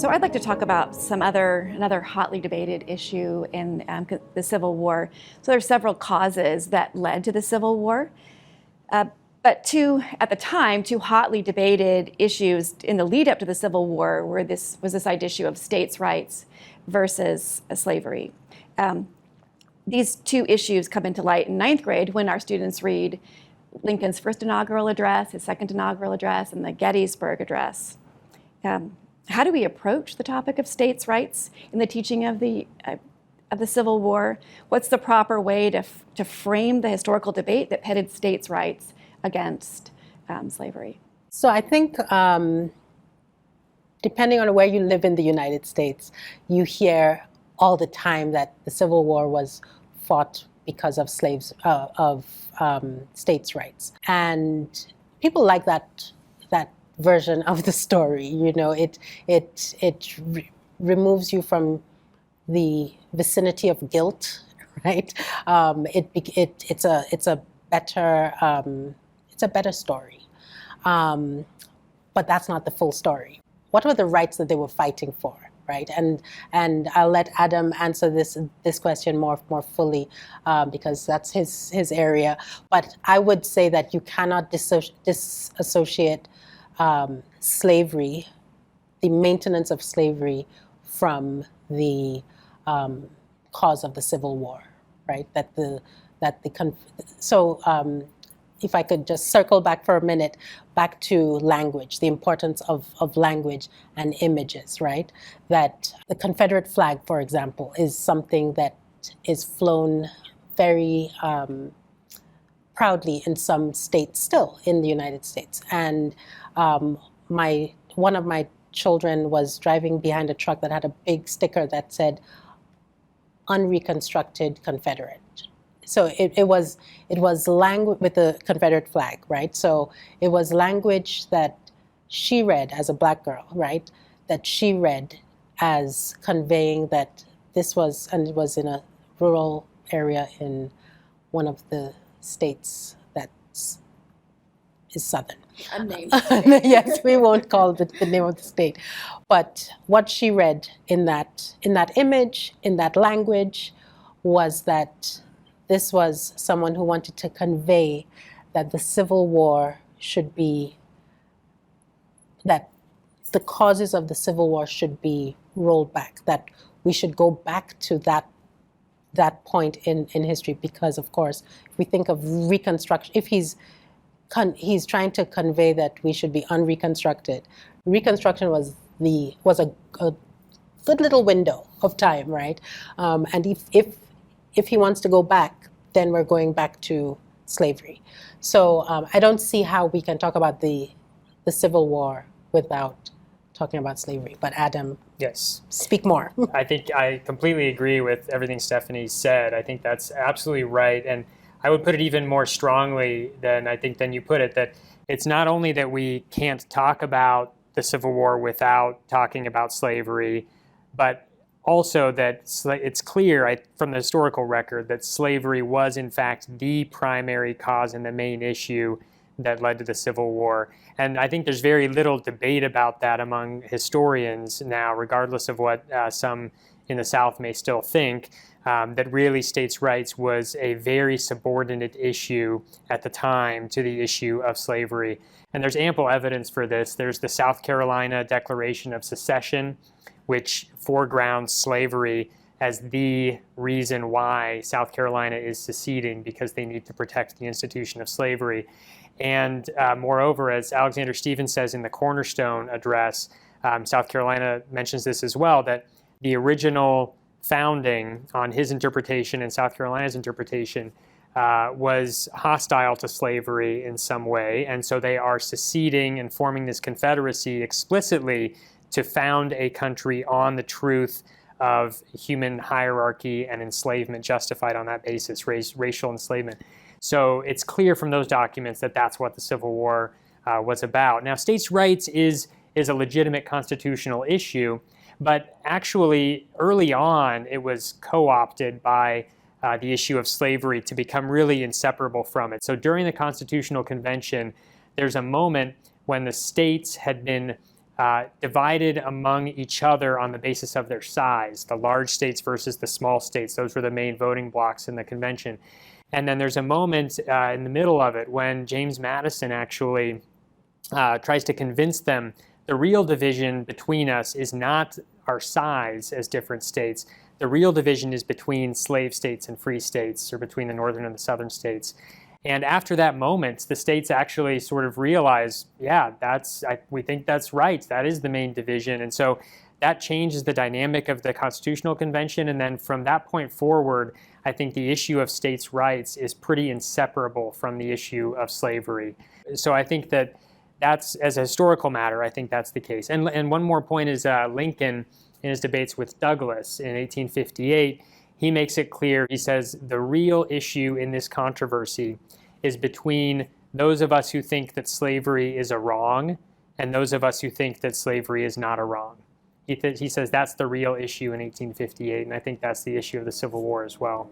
So I'd like to talk about another hotly debated issue in the Civil War. So there are several causes that led to the Civil War, but at the time, two hotly debated issues in the lead up to the Civil War were this side issue of states' rights versus slavery. These two issues come into light in ninth grade when our students read Lincoln's first inaugural address, his second inaugural address, and the Gettysburg Address. How do we approach the topic of states' rights in the teaching of the Civil War? What's the proper way to frame the historical debate that pitted states' rights against slavery? So I think depending on where you live in the United States, you hear all the time that the Civil War was fought because of states' rights, and people like that version of the story. You know, it removes you from the vicinity of guilt, right? It's a better story, but that's not the full story. What were the rights that they were fighting for, right? And I'll let Adam answer this question more fully because that's his area. But I would say that you cannot disassociate slavery, the maintenance of slavery, from the cause of the Civil War, right? If I could just circle back for a minute, back to language, the importance of language and images, right? That the Confederate flag, for example, is something that is flown very proudly in some states still in the United States. And one of my children was driving behind a truck that had a big sticker that said, "Unreconstructed Confederate." So it was language with the Confederate flag, right? So it was language that she read as a Black girl, right? That she read as conveying that this was, and it was in a rural area in one of the states that is southern. Unnamed. Yes, we won't call the name of the state. But what she read in that image, in that language, was that this was someone who wanted to convey that the Civil War should be, that the causes of the Civil War should be rolled back, that we should go back to that point in history, because of course, if we think of Reconstruction, if he's trying to convey that we should be unreconstructed. Reconstruction was a good little window of time, right? And if he wants to go back, then we're going back to slavery. So I don't see how we can talk about the Civil War without talking about slavery. But Adam, yes, speak more. I think I completely agree with everything Stephanie said. I think that's absolutely right. And I would put it even more strongly than you put it, that it's not only that we can't talk about the Civil War without talking about slavery, but also that it's clear from the historical record that slavery was in fact the primary cause and the main issue that led to the Civil War. And I think there's very little debate about that among historians now, regardless of what some in the South may still think, that really states' rights was a very subordinate issue at the time to the issue of slavery. And there's ample evidence for this. There's the South Carolina Declaration of Secession, which foregrounds slavery as the reason why South Carolina is seceding, because they need to protect the institution of slavery. And moreover, as Alexander Stephens says in the Cornerstone Address, South Carolina mentions this as well, that the original founding on his interpretation and South Carolina's interpretation was hostile to slavery in some way. And so they are seceding and forming this confederacy explicitly to found a country on the truth of human hierarchy and enslavement justified on that basis, racial enslavement. So it's clear from those documents that that's what the Civil War was about. Now, states' rights is a legitimate constitutional issue, but actually early on it was co-opted by the issue of slavery to become really inseparable from it. So during the Constitutional Convention, there's a moment when the states had been divided among each other on the basis of their size, the large states versus the small states. Those were the main voting blocks in the convention. And then there's a moment in the middle of it when James Madison actually tries to convince them the real division between us is not our size as different states. The real division is between slave states and free states, or between the northern and the southern states. And after that moment, the states actually sort of realize, yeah, we think that's right. That is the main division. And so that changes the dynamic of the Constitutional Convention. And then from that point forward, I think the issue of states' rights is pretty inseparable from the issue of slavery. So I think that's, as a historical matter, I think that's the case. And one more point is Lincoln, in his debates with Douglas in 1858, he makes it clear, he says, the real issue in this controversy is between those of us who think that slavery is a wrong and those of us who think that slavery is not a wrong. He says that's the real issue in 1858, and I think that's the issue of the Civil War as well.